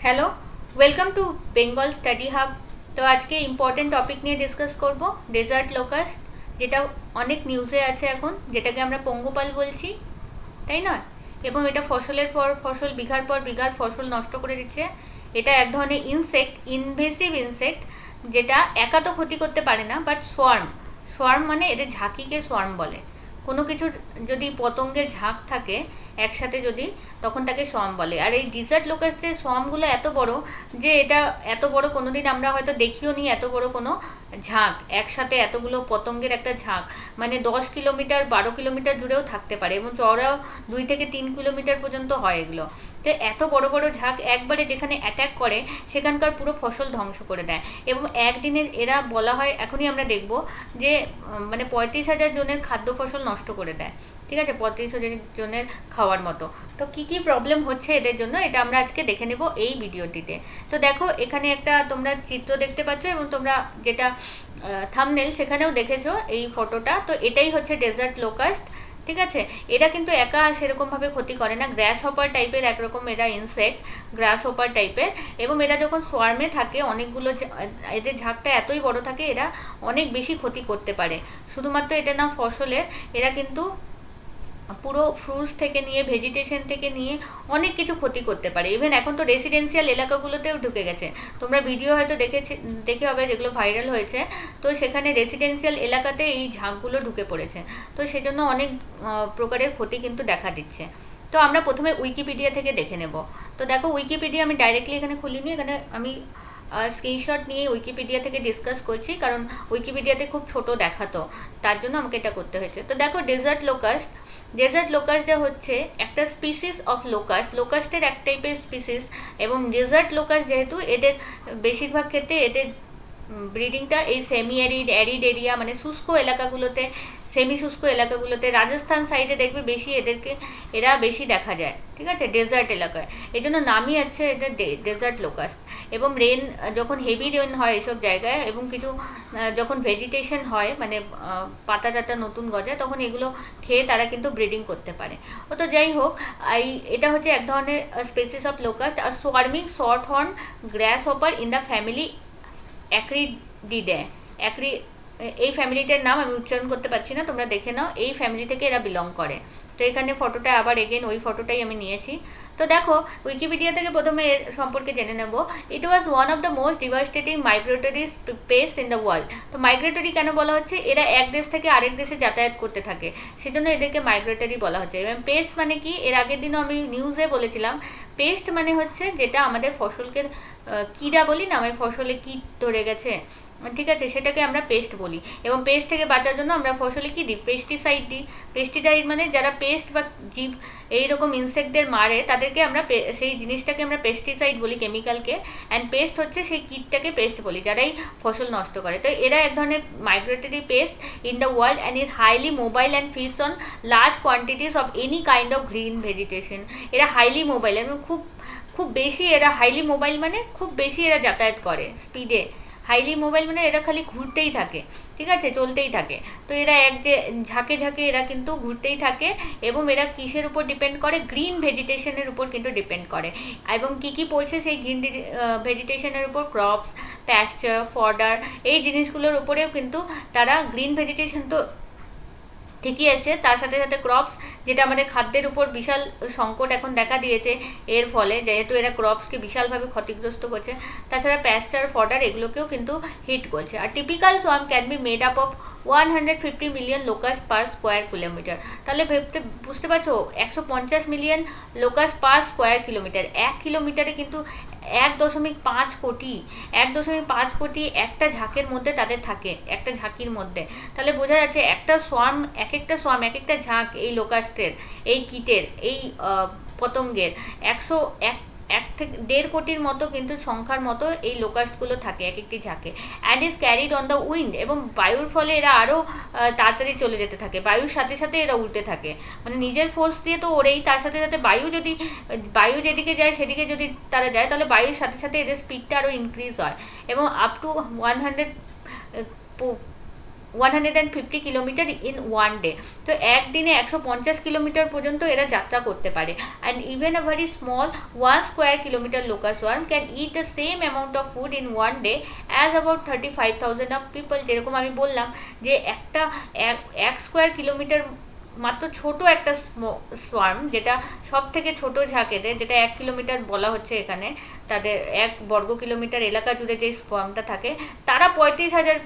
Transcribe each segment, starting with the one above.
Hello, welcome to Bengal study hub. তো আজকে important topic নিয়ে ডিসকাস করব, ডেজার্ট লোকাস্ট, যেটা অনেক নিউজে আছে এখন, যেটাকে আমরা পঙ্গপাল বলছি, তাই নয়? এবং এটা ফসলের পর ফসল, বিঘার পর বিঘার ফসল নষ্ট করে দিচ্ছে। এটা এক ধরনের ইনসেক্ট, ইনভেসিভ ইনসেক্ট, যেটা একা তো ক্ষতি করতে পারে না, বাট সোয়ার্ম, সোয়ার্ম মানে এদের ঝাঁকিকে সোয়ার্ম বলে। কোনো কিছুর যদি পতঙ্গের ঝাঁক থাকে একসাথে যদি, তখন তাকে সোয়ার্ম বলে। আর এই ডিজার্ট লোকাস্টের সোয়ার্মগুলো এত বড় যে এটা এত বড় কোনোদিন আমরা হয়তো দেখিও নি, এত বড় কোনো ঝাঁক একসাথে, এতগুলো পতঙ্গের একটা ঝাঁক, মানে 10 কিলোমিটার 12 কিলোমিটার জুড়েও থাকতে পারে, এবং চওড়াও 2 থেকে 3 কিলোমিটার পর্যন্ত হয় এগুলো। তো এত বড় বড় ঝাঁক একবারে যেখানে অ্যাটাক করে সেখানকার পুরো ফসল ধ্বংস করে দেয়। এবং একদিনের এরা বলা হয়, এখনই আমরা দেখব যে মানে 35,000 জনের খাদ্য ফসল নষ্ট করে দেয়। ঠিক আছে, 35,000 জনের খাওয়ার মতো। তো কি কি প্রবলেম হচ্ছে এদের জন্য, এটা আমরা আজকে দেখে নেব এই ভিডিওটিতে। তো দেখো, এখানে একটা তোমরা চিত্র দেখতে পাচ্ছ, এবং তোমরা যেটা থাম্বনেল সেখানেও দেখেছো এই ফটোটা। তো এটাই হচ্ছে ডেজার্ট লোকাস্ট। ঠিক আছে, এরা কিন্তু একা সেরকমভাবে ক্ষতি করে না, গ্রাস হপার টাইপের একরকম এরা ইনসেক্ট, গ্রাস হপার টাইপের। এবং এরা যখন সোয়ার্মে থাকে, অনেকগুলো এদের ঝাঁকটা এতই বড় থাকে, এরা অনেক বেশি ক্ষতি করতে পারে। শুধুমাত্র এটা না ফসলের, এরা কিন্তু পুরো ফ্রুটস থেকে নিয়ে, ভেজিটেশন থেকে নিয়ে অনেক কিছু ক্ষতি করতে পারে। ইভেন এখন তো রেসিডেন্সিয়াল এলাকাগুলোতেও ঢুকে গেছে। তোমরা ভিডিও হয়তো দেখে হবে, যেগুলো ভাইরাল হয়েছে। তো সেখানে রেসিডেন্সিয়াল এলাকাতে এই ঝাঁকগুলো ঢুকে পড়েছে। তো সেজন্য অনেক প্রকারের ক্ষতি কিন্তু দেখা দিচ্ছে। তো আমরা প্রথমে উইকিপিডিয়া থেকে দেখে নেব। তো দেখো, উইকিপিডিয়া আমি ডাইরেক্টলি এখানে খুলিনি, এখানে আমি স্ক্রিনশট নিয়ে উইকিপিডিয়া থেকে ডিসকাস করছি, কারণ উইকিপিডিয়াতে খুব ছোট দেখাতো, তার জন্য আমাকে এটা করতে হয়েছে। তো দেখো, ডেজার্ট লোকাস্ট, ডেজার্ট লোকাস্ট যা হচ্ছে একটা স্পিসিস অফ লোকাস্ট, লোকাস্টের এক টাইপের স্পিসিস। এবং ডেজার্ট লোকাস্ট যেহেতু, এদের বেশিরভাগ ক্ষেত্রে এদের ব্রিডিংটা এই সেমি অ্যারিড, অ্যারিড এরিয়া, মানে শুষ্ক এলাকাগুলোতে, সেমি শুষ্ক এলাকাগুলোতে, রাজস্থান সাইডে দেখবে বেশি এরা বেশি দেখা যায়। ঠিক আছে, ডেজার্ট এলাকায়, এই জন্য নামই আছে এদের ডেজার্ট লোকাস্ট। এবং রেন, যখন হেভি রেন হয় এসব জায়গায়, এবং কিছু যখন ভেজিটেশন হয়, মানে পাতা টাতা নতুন গজায়, তখন এগুলো খেয়ে তারা কিন্তু ব্রিডিং করতে পারে। ও তো যাই হোক, এটা হচ্ছে এক ধরনের স্পেসিস অফ লোকাস্ট। আর swarming short horn grasshopper in the family Acrididae. এই ফ্যামিলিটার নাম আমি উচ্চারণ করতে পারছি না, তোমরা দেখে নাও, এই ফ্যামিলি থেকে এরা বিলং করে। তো এখানে ফটোটা আবার এগেন ওই ফটোটাই আমি নিয়েছি। তো দেখো, উইকিপিডিয়া থেকে প্রথমে এর সম্পর্কে জেনে নেব। It was one of the most devastating migratory pest in the world. তো মাইগ্রেটরি কেন বলা হচ্ছে? এরা এক দেশ থেকে আরেক দেশে যাতায়াত করতে থাকে, সেজন্য এদেরকে মাইগ্রেটরি বলা হচ্ছে। এবং পেস্ট মানে কি, এর আগের দিনও আমি নিউজে বলেছিলাম, পেস্ট মানে হচ্ছে যেটা আমাদের ফসলকে কীড়া বলি না, আমার ফসলে কীট ধরে গেছে, ঠিক আছে, সেটাকে আমরা পেস্ট বলি। এবং পেস্ট থেকে বাঁচার জন্য আমরা ফসলে কি দিই? পেস্টিসাইড দিই। পেস্টিসাইড মানে যারা পেস্ট বা জীব এইরকম ইনসেক্টদের মারে, তাদেরকে আমরা সেই জিনিসটাকে আমরা পেস্টিসাইড বলি, কেমিক্যালকে। অ্যান্ড পেস্ট হচ্ছে সেই কীটটাকে পেস্ট বলি, যারাই ফসল নষ্ট করে। তো এরা এক ধরনের migratory pest in the world and is highly mobile and feeds on large quantities of any kind of green vegetation. এরা হাইলি মোবাইল, এবং খুব খুব বেশি এরা হাইলি মোবাইল, মানে খুব বেশি এরা যাতায়াত করে স্পিডে। হাইলি মোবাইল মানে এরা খালি ঘুরতেই থাকে, ঠিক আছে, চলতেই থাকে। তো এরা যে ঝাঁকে ঝাঁকে এরা কিন্তু ঘুরতেই থাকে। এবং এরা কিসের উপর ডিপেন্ড করে? গ্রিন ভেজিটেশনের উপর কিন্তু ডিপেন্ড করে। এবং কি কি পড়ছে সেই গ্রিন ভেজিটেশনের উপর? ক্রপস, প্যাস্চার, ফডার, এই জিনিসগুলোর উপরেও কিন্তু তারা, গ্রিন ভেজিটেশন তো ঠিকই আছে, তার সাথে সাথে ক্রপস, যেটা আমাদের খাদ্যের উপর বিশাল সংকট এখন দেখা দিয়েছে এর ফলে, যেহেতু এরা ক্রপসকে বিশালভাবে ক্ষতিগ্রস্ত করছে। তাছাড়া প্যাস্চার, ফডার, এগুলোকেও কিন্তু হিট করছে। আর typical swarm can be made up of 150 million locust per square kilometre. তাহলে বুঝতে পারছো, 150 million locust per square kilometre. 1 কিলোমিটারে কিন্তু 1.5 কোটি, 1.5 কোটি একটা ঝাঁকের মধ্যে তাদের থাকে, একটা ঝাঁকির মধ্যে। তাহলে বোঝা যাচ্ছে একটা সোয়ার্ম, এক একটা ঝাঁক এই লোকাস্টের, এই কীটের, এই পতঙ্গের 1.5 কোটির মতো কিন্তু সংখ্যার মতো এই লোকাস্টগুলো থাকে এক একটি ঝাঁকে। And is carried on the wind, এবং বায়ুর ফলে এরা আরও তাড়াতাড়ি চলে যেতে থাকে, বায়ুর সাথে সাথে এরা উড়তে থাকে। মানে নিজের ফোর্স দিয়ে তো ওড়েই, তার সাথে সাথে বায়ু যেদিকে যায় সেদিকে যদি তারা যায়, তাহলে বায়ুর সাথে সাথে এদের স্পিডটা আরও ইনক্রিজ হয়। এবং up to 100 150 kilometre in one day. তো একদিনে 150 কিলোমিটার পর্যন্ত এরা যাত্রা করতে পারে। And even a very small 1 square kilometre locust swarm can eat the same amount of food in one day as about 35,000 of people. যেরকম আমি বললাম যে এক স্কোয়ার কিলোমিটার মাত্র ছোট একটা সোয়ার্ম, যেটা সব থেকে ছোট ঝাঁক এদের, যেটা 1 কিলোমিটার বলা হচ্ছে এখানে, তাদের 1 বর্গ কিলোমিটার এলাকা জুড়ে যেই সোয়ার্মটা থাকে, তারা 35,000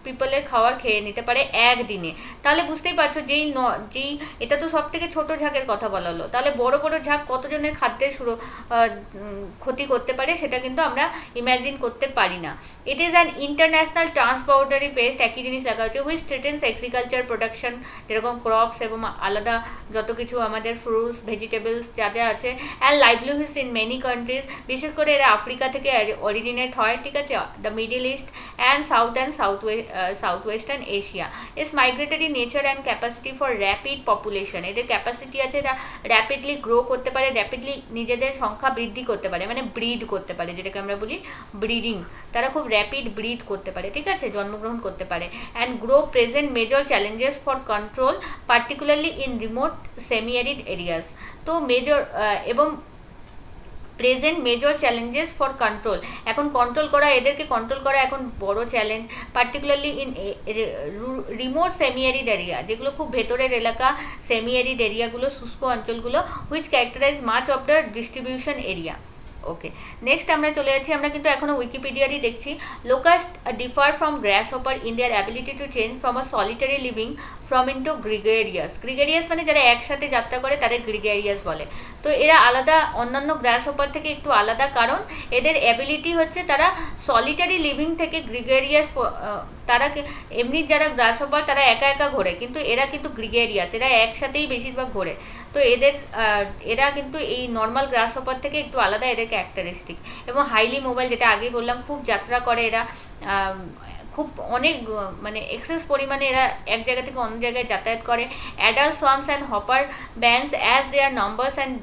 পিপলের খাবার খেয়ে নিতে পারে একদিনে। তাহলে বুঝতেই পারছো যেই এটা তো সব থেকে ছোট ঝাঁকের কথা বলা হলো, তাহলে বড় বড় ঝাঁক কতজনের খাদ্যের ক্ষতি করতে পারে সেটা কিন্তু আমরা ইম্যাজিন করতে পারি না। It is an international transboundary pest, একই জিনিস লেখা হচ্ছে, হুইচ থ্রেটেন্স এগ্রিকালচার প্রোডাকশন, যেরকম ক্রপস এবং আলাদা যত কিছু আমাদের ফ্রুটস ভেজিটেবলস যা যা আছে, and livelihoods in many countries. বিশেষ করে এরা আফ্রিকা থেকে অরিজিনেট হয়, ঠিক আছে, the middle east and south western Asia. Is migratory nature and capacity for rapid population, এদের ক্যাপাসিটি আছে এরা র্যাপিডলি গ্রো করতে পারে, র্যাপিডলি নিজেদের সংখ্যা বৃদ্ধি করতে পারে, মানে ব্রিড করতে পারে, যেটাকে আমরা বলি ব্রিডিং। তারা খুব র্যাপিড ব্রিড করতে পারে, ঠিক আছে, জন্মগ্রহণ করতে পারে। And grow present major challenges for control particularly in remote semi arid areas. তো মেজর এবং present major challenges for control, এখন কন্ট্রোল করা, এদেরকে কন্ট্রোল করা এখন বড় challenge, particularly in remote semi arid area, যেগুলো খুব ভেতরের এলাকা, সেমি অ্যারিড এরিয়াগুলো, শুষ্ক অঞ্চলগুলো, which characterise much of the distribution area. Okay, next আমরা চলে যাচ্ছি, আমরা কিন্তু এখনও উইকিপিডিয়ারই দেখছি। Locust differ from গ্রাসহপার in their ability to change from a solitary living from into gregarious. Gregarious মানে যারা একসাথে যাত্রা করে তাদের গ্রিগেরিয়াস বলে। তো এরা আলাদা, অন্যান্য গ্রাসহপার থেকে একটু আলাদা, কারণ এদের অ্যাবিলিটি হচ্ছে তারা সলিটারি লিভিং থেকে গ্রিগেরিয়াস, তারা এমনি যারা গ্রাসহপার তারা একা একা ঘোরে, কিন্তু এরা কিন্তু গ্রিগেরিয়াস, এরা একসাথেই বেশিরভাগ ঘোরে। তো এরা কিন্তু এই নর্মাল গ্রাসহপার থেকে একটু আলাদা এদের ক্যারেক্টারিস্টিক। এবং হাইলি মোবাইল, যেটা আগেই বললাম, খুব যাত্রা করে এরা, খুব অনেক মানে এক্সেস পরিমাণে এরা এক জায়গা থেকে অন্য জায়গায় যাতায়াত করে। Adult swarms and hopper bands as their numbers and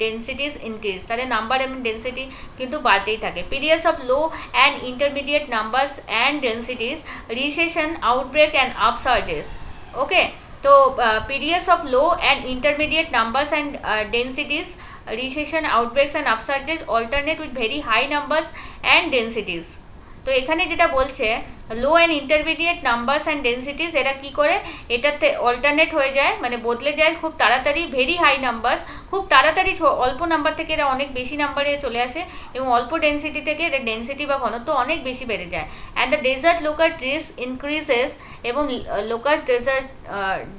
densities increase, তাদের নাম্বার এবং ডেন্সিটি কিন্তু বাড়তেই থাকে। Periods of low and intermediate numbers and densities, recession, outbreak and upsurges. Okay, তো periods of low and intermediate numbers and densities, recession, outbreaks and upsurges alternate with very high numbers and densities. তো এখানে যেটা বলছে, লো and intermediate numbers and ডেন্সিটিস, এরা কী করে এটাতে alternate হয়ে যায়, মানে বদলে যায় খুব তাড়াতাড়ি। ভেরি হাই নাম্বারস, খুব তাড়াতাড়ি অল্প নাম্বার থেকে এরা অনেক বেশি নাম্বারে চলে আসে, এবং অল্প ডেন্সিটি থেকে এদের ডেন্সিটি বা ঘনত্ব অনেক বেশি বেড়ে যায়। And the desert locust risk increases, এবং লোকাস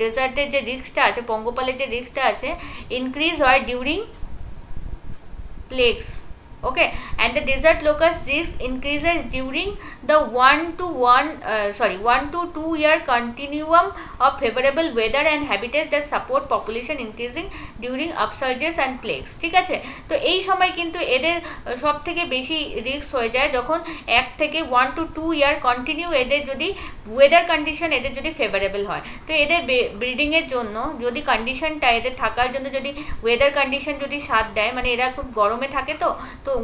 ডেজার্টের যে রিস্কটা আছে, পঙ্গপালের যে রিস্কটা আছে, ইনক্রিজ হয় during plagues. Okay, and the desert locust risk increases during the 1 to 2 year continuum of favorable weather and habitats that support population increasing during upsurges and plagues. ঠিক আছে, তো এই সময় কিন্তু এদের সব থেকে বেশি রিস্ক হয়ে যায় যখন 1 থেকে 1 to 2 ইয়ার কন্টিনিউ এদের যদি ওয়েদার কন্ডিশন এদের যদি ফেভারেবল হয়। তো এদের ব্রিডিংয়ের জন্য যদি কন্ডিশনটা, এদের থাকার জন্য যদি ওয়েদার কন্ডিশন যদি সাথ দেয়, মানে এরা খুব গরমে থাকে, তো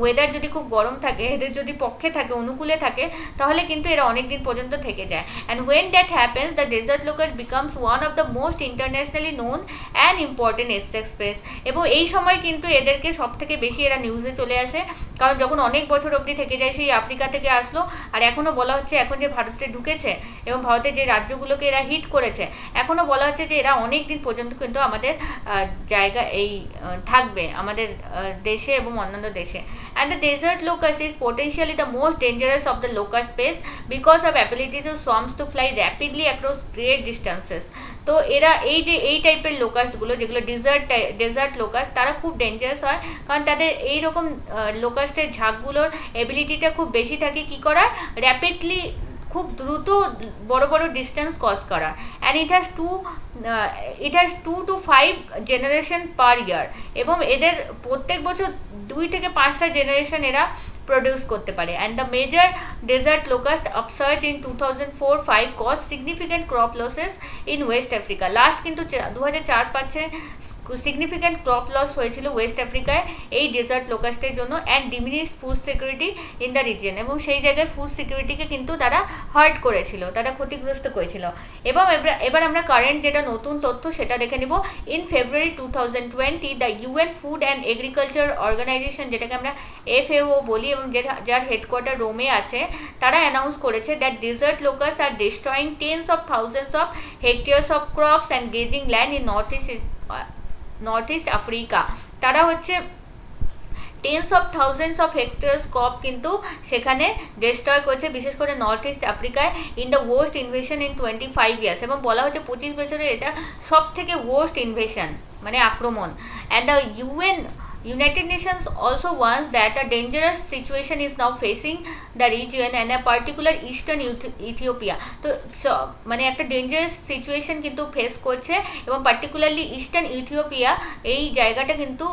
ওয়েদার যদি খুব গরম থাকে, এদের যদি পক্ষে থাকে, অনুকূলে থাকে, তাহলে কিন্তু এরা অনেক দিন পর্যন্ত থেকে যায়। And when that happens, the desert locust becomes one of the most internationally known and important insect species. এবং এই সময় কিন্তু এদেরকে সব থেকে বেশি এরা নিউজে চলে আসে, কারণ যখন অনেক বছর অবধি থেকে যায়, সেই আফ্রিকা থেকে আসলো, আর এখনও বলা হচ্ছে এখন যে ভারতে ঢুকেছে এবং ভারতের যে রাজ্যগুলোকে এরা হিট করেছে, এখনও বলা হচ্ছে যে এরা অনেক দিন পর্যন্ত কিন্তু আমাদের জায়গা এই থাকবে, আমাদের দেশে এবং অন্যান্য দেশে। And the desert locust is potentially the most dangerous of the locust species because of ability to swarms to fly rapidly across great distances. তো এরা এই টাইপের লোকাস্টগুলো, যেগুলো ডেজার্ট লোকাস্ট, তারা খুব ডেঞ্জারাস হয়, কারণ তাদের এইরকম লোকাস্টের ঝাঁকগুলোর এবিলিটিটা খুব বেশি থাকে কী করার, র্যাপিডলি খুব দ্রুত বড় বড় ডিস্টেন্স ক্রস করা। And it has 2 to 5 generation per year, এবং এদের প্রত্যেক বছর 2 থেকে 5টা জেনারেশন এরা প্রডিউস করতে পারে। And the major desert locust upsurge in 2004-05 cause significant crop losses in West Africa. Last কিন্তু 2004-05 সিগনিফিক্যান্ট ক্রপ লস হয়েছিল ওয়েস্ট আফ্রিকায় এই ডেজার্ট লোকাস্টের জন্য, and diminished food security in the region, এবং সেই জায়গায় ফুড সিকিউরিটিকে কিন্তু তারা হার্ট করেছিল, তারা ক্ষতিগ্রস্ত করেছিল। এবং এবার আমরা কারেন্ট যেটা নতুন তথ্য সেটা দেখে নিব। In February 2020 the UN food and agriculture organisation, যেটাকে আমরা FAO বলি এবং যার হেডকোয়ার্টার রোমে আছে, তারা অ্যানাউন্স করেছে that desert locust are destroying tens of thousands of hectares of crops and grazing land in North East Africa. তারা হচ্ছে tens of thousands of hectares crop কিন্তু সেখানে ডিস্ট্রয় করছে, বিশেষ করে নর্থ ইস্ট আফ্রিকায়, in the worst invasion in 25 years, এবং বলা হচ্ছে 25 বছরে এটা সব থেকে ওয়ার্স্ট ইনভেশন মানে আক্রমণ। And the United Nations also warns that a dangerous situation is now facing the region and a particular eastern Ethiopia. তো মানে একটা ডেঞ্জারাস সিচুয়েশন কিন্তু ফেস করছে, এবং পার্টিকুলারলি ইস্টার্ন ইথিওপিয়া এই জায়গাটা কিন্তু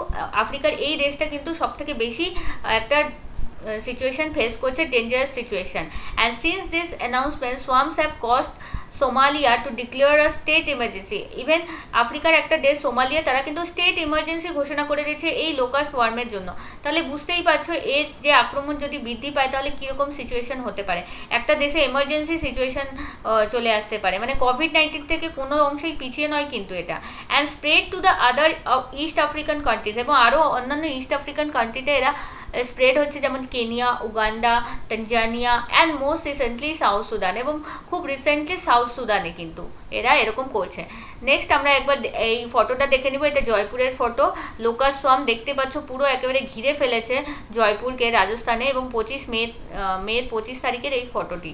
আফ্রিকার এই দেশটা কিন্তু সব থেকে বেশি একটা situation ফেস করছে, dangerous situation. And since this announcement swarms have cost Somalia two declare a state emergency. Even আফ্রিকার একটা দেশ সোমালিয়া, তারা কিন্তু স্টেট ইমার্জেন্সি ঘোষণা করে দিয়েছে এই লোকাস্ট ওয়ার্মের জন্য। তাহলে বুঝতেই পারছো এর যে আক্রমণ যদি বৃদ্ধি পায় তাহলে কীরকম সিচুয়েশন হতে পারে, একটা দেশে এমার্জেন্সি সিচুয়েশন চলে আসতে পারে, মানে কোভিড-19 থেকে কোনো অংশেই পিছিয়ে নয় কিন্তু এটা। And spread to the other east African countries, এবং আরও অন্যান্য ইস্ট আফ্রিকান কান্ট্রিতে এরা স্প্রেড হচ্ছে, যেমন Kenya, Uganda, Tanzania and most recently south Sudan, এবং খুব রিসেন্টলি সাউথ সুদানে কিন্তু এরা এরকম করছে। নেক্সট আমরা একবার এই ফটোটা দেখে নিব, এটা জয়পুরের ফটো। লোকাস্ট সোয়ার্ম দেখতে পাচ্ছ পুরো একেবারে ঘিরে ফেলেছে জয়পুরকে রাজস্থানে, এবং 25 মে 25 তারিখের এই ফটোটি।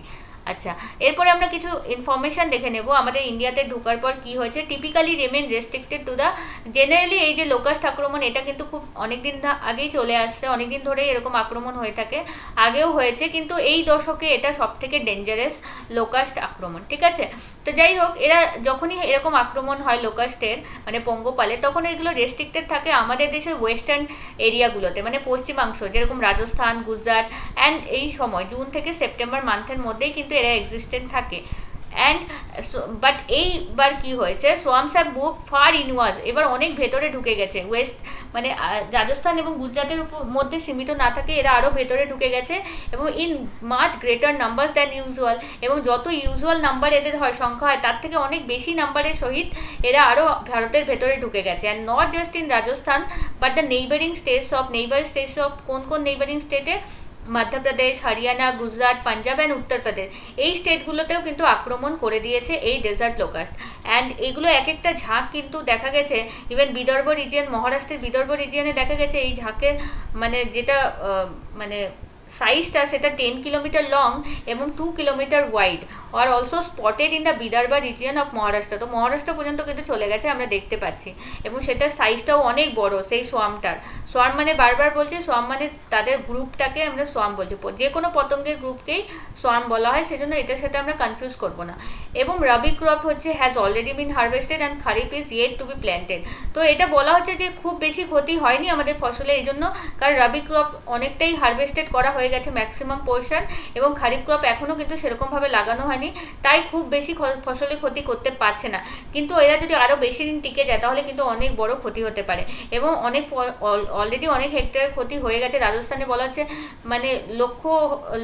আচ্ছা, এরপরে আমরা কিছু ইনফরমেশান দেখে নেব আমাদের ইন্ডিয়াতে ঢোকার পর কী হয়েছে। Typically remain restricted to the generally, এই যে লোকাস্ট আক্রমণ এটা কিন্তু খুব অনেকদিন আগেই চলে আসছে, অনেকদিন ধরেই এরকম আক্রমণ হয়ে থাকে, আগেও হয়েছে, কিন্তু এই দশকে এটা সব থেকে ডেঞ্জারাস লোকাস্ট আক্রমণ, ঠিক আছে। তো যাই হোক, এরা যখনই এরকম আক্রমণ হয় লোকাস্টের মানে পঙ্গপালে, তখন এগুলো রেস্ট্রিক্টেড থাকে আমাদের দেশের ওয়েস্টার্ন এরিয়াগুলোতে, মানে পশ্চিমাংশ, যেরকম রাজস্থান, গুজরাট, অ্যান্ড এই সময় জুন থেকে সেপ্টেম্বর মান্থের মধ্যেই কিন্তু এরা এক্সিস্টেন্ট থাকে। অ্যান্ড বাট এইবার কি হয়েছে, সোয়ামস হ্যাভ মুভ ফার ইনওয়ার্স, এবার অনেক ভেতরে ঢুকে গেছে, ওয়েস্ট মানে রাজস্থান এবং গুজরাটের মধ্যে সীমিত না থাকে, এরা আরও ভেতরে ঢুকে গেছে, এবং in much greater numbers than usual, এবং যত ইউজুয়াল নাম্বার এদের হয় সংখ্যা হয় তার থেকে অনেক বেশি নাম্বারের সহিত এরা আরও ভারতের ভেতরে ঢুকে গেছে। And not just in Rajasthan but the neighbouring states of কোন নেইবারিং স্টেটে, মধ্যপ্রদেশ, হরিয়ানা, গুজরাট, পাঞ্জাব অ্যান্ড উত্তরপ্রদেশ, এই স্টেটগুলোতেও কিন্তু আক্রমণ করে দিয়েছে এই ডেজার্ট লোকাস্ট। অ্যান্ড এগুলো এক একটা ঝাঁক কিন্তু দেখা গেছে, ইভেন বিদর্ভ রিজিয়ন, মহারাষ্ট্রের বিদর্ভ রিজিয়নে দেখা গেছে এই ঝাঁকের মানে যেটা মানে সাইজটা সেটা 10 কিলোমিটার লং এবং 2 kilometre wide, are also spotted in the Vidarbha region of Maharashtra. তো মহারাষ্ট্র পর্যন্ত কিন্তু চলে গেছে, আমরা দেখতে পাচ্ছি, এবং সেটার সাইজটাও অনেক বড় সেই সোয়ামটার। সোয়াম মানে বারবার বলছি, সোয়াম মানে তাদের গ্রুপটাকে আমরা সোয়াম বলছি, যে কোনো পতঙ্গের গ্রুপকেই সোয়াম বলা হয়, সেজন্য এটার সাথে আমরা কনফিউজ করবো না। এবং রবি ক্রপ হচ্ছে has already been harvested and kharif is yet two B planted. তো এটা বলা হচ্ছে যে খুব বেশি ক্ষতি হয়নি আমাদের ফসলে, এই জন্য, কারণ রবি ক্রপ অনেকটাই হারভেস্টেড করা হয়ে গেছে ম্যাক্সিমাম পোর্শন, এবং খারিফ ক্রপ এখনও কিন্তু সেরকমভাবে লাগানো হয়নি, তাই খুব বেশি ফসলে ক্ষতি করতে পারছে না। কিন্তু এরা যদি আরও বেশি দিন টিকে যায় তাহলে কিন্তু অনেক বড় ক্ষতি হতে পারে, এবং অলরেডি অনেক হেক্টর ক্ষতি হয়ে গেছে। রাজস্থানে বলা হচ্ছে মানে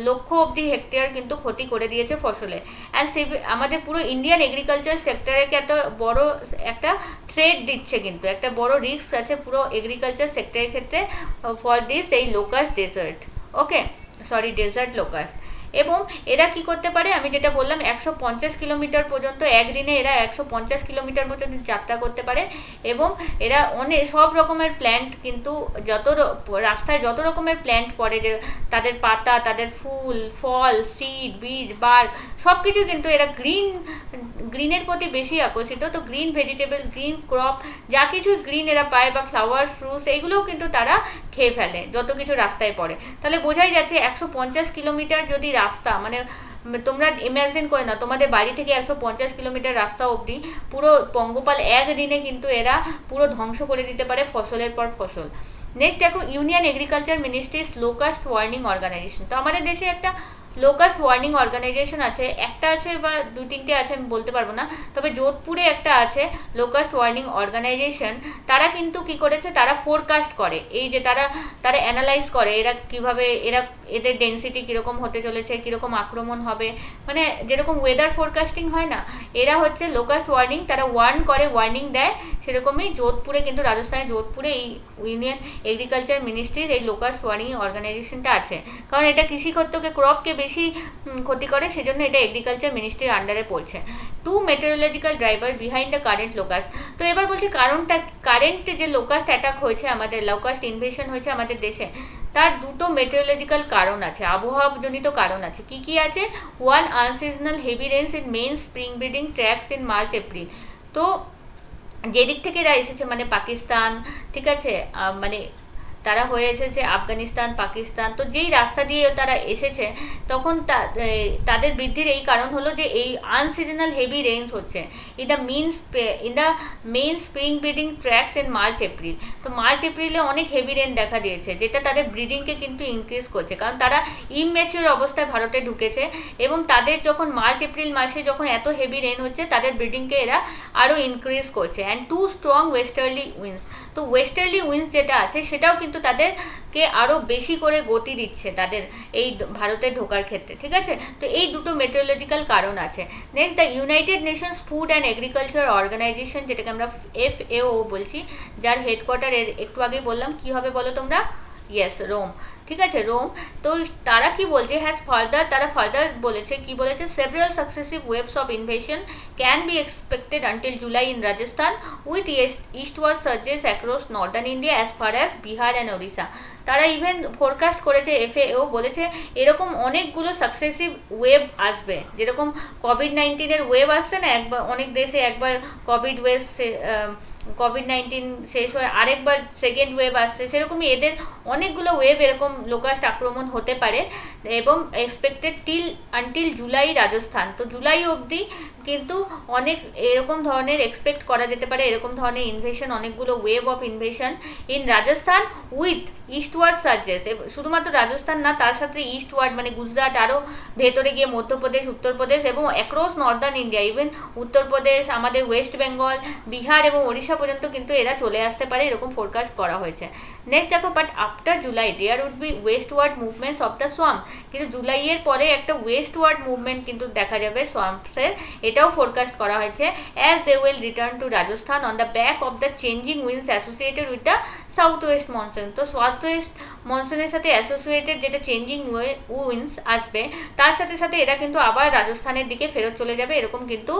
লক্ষ অবধি হেক্টর কিন্তু ক্ষতি করে দিয়েছে ফসলে। অ্যান্ড আমাদের পুরো ইন্ডিয়ান এগ্রিকালচার সেক্টরকে এত বড় একটা থ্রেট দিচ্ছে, কিন্তু একটা বড় রিস্ক আছে পুরো এগ্রিকালচার সেক্টরের ক্ষেত্রে ফর দিস এই লোকাস্ট ডেজার্ট লোকাস্ট। এবং এরা কি করতে পারে, আমি যেটা বললাম 150 কিলোমিটার পর্যন্ত একদিনে এরা 150 কিলোমিটার মতো যাত্রা করতে পারে, এবং এরা অনেক সব রকমের প্ল্যান্ট কিন্তু রাস্তায় যত রকমের প্ল্যান্ট পড়ে, যে তাদের পাতা, তাদের ফুল, ফল, সিড, বীজ, বার্গ সব কিছু কিন্তু এরা গ্রিনের প্রতি বেশি আকর্ষিত। তো গ্রিন ভেজিটেবলস, গ্রিন ক্রপ, যা কিছু গ্রিন এরা পায়, বা ফ্লাওয়ার, ফ্রুটস, এইগুলোও কিন্তু তারা খেয়ে ফেলে যত কিছু রাস্তায় পড়ে। তাহলে বোঝাই যাচ্ছে 150 কিলোমিটার যদি রাস্তা, মানে তোমরা ইমাজিন করে না, তোমাদের বাড়ি থেকে 150 কিলোমিটার রাস্তা অবধি পুরো পঙ্গপাল একদিনে কিন্তু এরা পুরো ধ্বংস করে দিতে পারে ফসলের পর ফসল। নেক্সট দেখো, union agriculture ministry's locust warning organisation. তো আমাদের দেশে একটা লোকাস্ট ওয়ার্নিং অর্গানাইজেশন আছে, একটা আছে বা দু তিনটে আছে আমি বলতে পারবো না, তবে যোধপুরে একটা আছে লোকাস্ট ওয়ার্নিং অর্গানাইজেশন। তারা কিন্তু কি করেছে, তারা ফোরকাস্ট করে, এই যে তারা তারা অ্যানালাইজ করে এরা কিভাবে, এদের ডেন্সিটি কীরকম হতে চলেছে, কীরকম আক্রমণ হবে, মানে যেরকম ওয়েদার ফোরকাস্টিং হয় না, এরা হচ্ছে লোকাস্ট ওয়ার্নিং, তারা ওয়ার্ন করে, ওয়ার্নিং দেয়। সেরকমই যোধপুরে কিন্তু, রাজস্থানের যোধপুরে এই ইউনিয়ন এগ্রিকালচার মিনিস্ট্রির এই লোকাস্ট ওয়ার্নিং অর্গানাইজেশনটা আছে, কারণ এটা কৃষিক্ষেত্রকে, ক্রপকে বেশি ক্ষতি করে, সেজন্য এটা এগ্রিকালচার মিনিস্ট্রির আন্ডারে পড়ছে। 2 meteorological driver behind the current locust. তো এবার বলছি কারণটা, কারেন্ট যে লোকাস্ট অ্যাটাক হয়েছে আমাদের, লোকাস্ট ইনভেশন হয়েছে আমাদের দেশে, তার দুটো মেটেরোলজিক্যাল কারণ আছে, আবহাওয়াজনিত কারণ আছে। কি কি আছে? 1, unseasonal heavy rains in main spring breeding tracts in March April. তো যেদিক থেকে এরা এসেছে, মানে পাকিস্তান, ঠিক আছে, মানে তারা হয়ে এসেছে আফগানিস্তান, পাকিস্তান, তো যেই রাস্তা দিয়ে তারা এসেছে, তখন তাদের বৃদ্ধির এই কারণ হলো যে এই আনসিজনাল হেভি রেইনস হচ্ছে in the main spring breeding tracts in March April. তো মার্চ এপ্রিলে অনেক হেভি রেন দেখা দিয়েছে, যেটা তাদের ব্রিডিংকে কিন্তু ইনক্রিজ করছে, কারণ তারা ইমম্যাচিওর অবস্থায় ভারতে ঢুকেছে, এবং তাদের যখন মার্চ এপ্রিল মাসে যখন এত হেভি রেন হচ্ছে, তাদের ব্রিডিংকে এরা আরও ইনক্রিজ করছে। And 2 strong westerly winds. তো ওয়েস্টার্লি উইন্ডস যেটা আছে, সেটাও কিন্তু তাদেরকে আরও বেশি করে গতি দিচ্ছে তাদের এই ভারতে ঢোকার ক্ষেত্রে, ঠিক আছে। তো এই দুটো মেটেরোলজিক্যাল কারণ আছে। Next, the United Nations food and agriculture organisation, যেটাকে আমরা FAO বলছি, যার হেডকোয়ার্টার একটু আগেই বললাম কি হবে বলো তোমরা, ইয়েস, রোম, ঠিক আছে, রোম। তো তারা কি বলছে, তারা ফার্দার বলেছে, কি বলেছে, several successive waves of invasion can be expected until July in Rajasthan with eastward surges across northern India as far as Bihar and Odisha. তারা ইভেন ফোরকাস্ট করেছে, FAO বলেছে এরকম অনেকগুলো সাকসেসিভ ওয়েভ আসবে, যেরকম কোভিড-19 ওয়েভ আসছে না, একবার অনেক দেশে একবার কোভিড-19 শেষ হয়ে আরেকবার সেকেন্ড ওয়েভ আসছে, সেরকমই এদের অনেকগুলো ওয়েভ এরকম লোকাস্ট আক্রমণ হতে পারে, এবং এক্সপেক্টেড আনটিল জুলাই রাজস্থান। তো জুলাই অবধি কিন্তু অনেক এরকম ধরনের এক্সপেক্ট করা যেতে পারে, এরকম ধরনের ইনভেশন, অনেকগুলো wave of invasion in Rajasthan with eastward surges. শুধুমাত্র রাজস্থান না, তার সাথে ইস্টওয়ার্ড মানে গুজরাট, আরও ভেতরে গিয়ে মধ্যপ্রদেশ, উত্তরপ্রদেশ এবং across northern India, even Uttar Pradesh, আমাদের ওয়েস্ট বেঙ্গল, বিহার এবং ওড়িশা পর্যন্ত কিন্তু এরা চলে আসতে পারে, এরকম ফোরকাস্ট করা হয়েছে। নেক্সট দেখো, but after July there would be westward movements of the সোয়াম্প। কিন্তু জুলাইয়ের পরে একটা ওয়েস্টওয়ার্ড মুভমেন্ট কিন্তু দেখা যাবে সোয়াম্পসের, এটাও ফোরকাস্ট করা হয়েছে, as they will return to Rajasthan on the back of the changing winds associated with the south west monsoon. তো সাউথ ওয়েস্ট মনসুনের সাথে অ্যাসোসিয়েটেড যেটা চেঞ্জিং উইন্ডস আসবে, তার সাথে সাথে এরা কিন্তু আবার রাজস্থানের দিকে ফেরত চলে যাবে, এরকম কিন্তু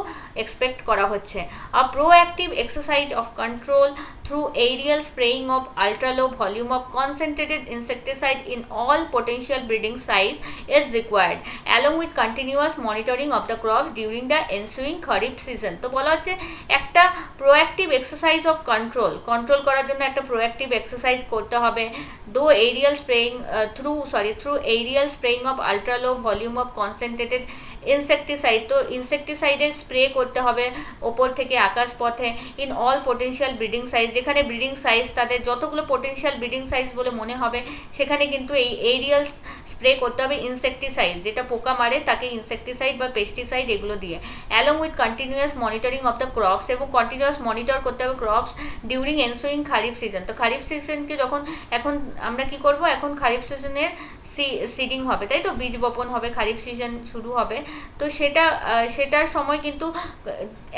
এক্সপেক্ট করা হচ্ছে। A proactive exercise of control through aerial spraying of ultra low volume of concentrated insecticide in all potential breeding sites is required along with continuous monitoring of the crops during the ensuing kharif season। তো বলা হচ্ছে একটা proactive exercise of control করার জন্য একটা proactive exercise করতে হবে, through aerial spraying of ultra low volume of concentrated insecticide. তো ইনসেকটিসাইডের স্প্রে করতে হবে ওপর থেকে আকাশ পথে, in all potential breeding size, যেখানে ব্রিডিং সাইজ তাদের যতগুলো পোটেনশিয়াল ব্রিডিং সাইজ বলে মনে হবে, সেখানে কিন্তু এই এরিয়াল স্প্রে করতে হবে ইনসেকটিসাইড, যেটা পোকা মারে তাকে ইনসেকটিসাইড বা পেস্টিসাইড এগুলো দিয়ে, along with continuous monitoring of the crops, এবং কন্টিনিউয়াস মনিটর করতে হবে crops during ensuing kharif season. তো খারিফ সিজনকে যখন, এখন আমরা কি করব, এখন খারিফ সিজনের সিডিং হবে, তাই তো, বীজ বপন হবে, খারিফ সিজন শুরু হবে। তো সেটার সময় কিন্তু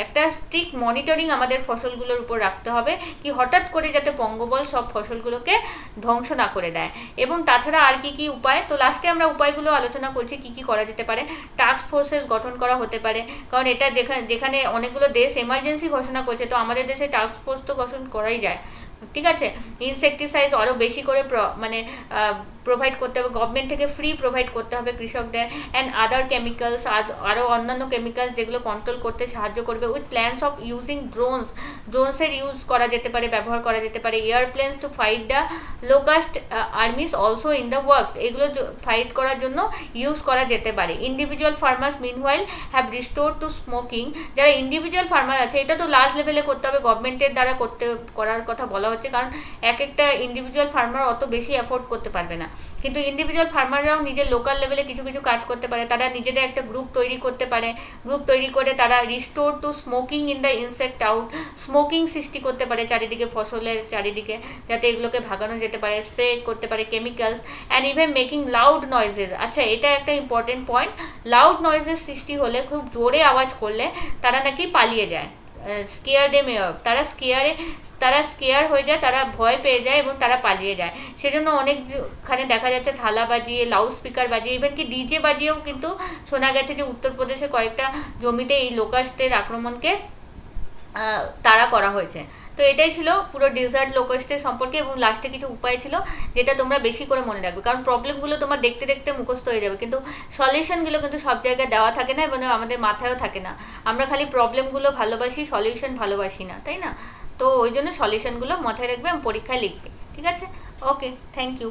একটা স্ট্রিক্ট মনিটরিং আমাদের ফসলগুলোর উপর রাখতে হবে, কি হঠাৎ করে যাতে পঙ্গবল সব ফসলগুলোকে ধ্বংস না করে দেয়। এবং তাছাড়া আর কি কি উপায়, তো লাস্টে আমরা উপায়গুলো আলোচনা করছি কি কি করা যেতে পারে। টাস্ক ফোর্সেস গঠন করা হতে পারে, কারণ এটা যেখানে অনেকগুলো দেশ এমার্জেন্সি ঘোষণা করছে, তো আমাদের দেশে টাস্ক ফোর্স তো গঠন করাই যায়, ঠিক আছে। ইনসেকটিসাইড আরও বেশি করে প্রোভাইড করতে হবে, গভর্নমেন্ট থেকে ফ্রি প্রোভাইড করতে হবে কৃষকদের, অ্যান্ড আদার কেমিক্যালস, আরও অন্যান্য কেমিক্যালস যেগুলো কন্ট্রোল করতে সাহায্য করবে, উইথ প্ল্যান্স অফ ইউজিং ড্রোনসের ইউজ করা যেতে পারে, ব্যবহার করা যেতে পারে, aeroplanes to fight the locust armies also in the works, এগুলো ফাইট করার জন্য ইউজ করা যেতে পারে। Individual farmers meanwhile have resort to smoking, যারা ইন্ডিভিজুয়াল ফার্মার আছে, এটা তো লার্জ লেভেলে করতে হবে, গভর্নমেন্টের দ্বারা করার কথা বলা বলা হচ্ছে, কারণ এক একটা ইন্ডিভিজুয়াল ফার্মার অত বেশি অ্যাফোর্ড করতে পারবে না। কিন্তু ইন্ডিভিজুয়াল ফার্মাররাও নিজের লোকাল লেভেলে কিছু কিছু কাজ করতে পারে। তারা নিজেদের একটা গ্রুপ তৈরি করতে পারে, গ্রুপ তৈরি করে তারা restore to smoking in the insect out, smoking সৃষ্টি করতে পারে চারিদিকে, ফসলের চারিদিকে, যাতে এগুলোকে ভাগানো যেতে পারে, স্প্রে করতে পারে chemicals, and even making loud noises. আচ্ছা, এটা একটা ইম্পর্টেন্ট পয়েন্ট, লাউড নয়েজেস সৃষ্টি হলে, খুব জোরে আওয়াজ করলে তারা নাকি পালিয়ে যায়, তারা স্কেয়ার হয়ে যায়, তারা ভয় পেয়ে যায় এবং তারা পালিয়ে যায়। সেজন্য অনেকখানে দেখা যাচ্ছে থালা বাজিয়ে, লাউড স্পিকার বাজিয়ে, ইভেন কি ডিজে বাজিয়েও কিন্তু শোনা গেছে যে উত্তরপ্রদেশে কয়েকটা জমিতে এই লোকাস্টের আক্রমণকে তাড়া করা হয়েছে। তো এটাই ছিল পুরো ডেজার্ট লোকাস্টের সম্পর্কে, এবং লাস্টে কিছু উপায় ছিল যেটা তোমরা বেশি করে মনে রাখবে, কারণ প্রবলেমগুলো তোমার দেখতে দেখতে মুখস্থ হয়ে যাবে, কিন্তু সলিউশনগুলো কিন্তু সব জায়গায় দেওয়া থাকে না এবং আমাদের মাথায়ও থাকে না। আমরা খালি প্রবলেমগুলো ভালোবাসি, সলিউশন ভালোবাসি না, তাই না? তো ওই জন্য সলিউশনগুলো মাথায় রাখবে এবং পরীক্ষায় লিখবে, ঠিক আছে? ওকে, থ্যাংক ইউ।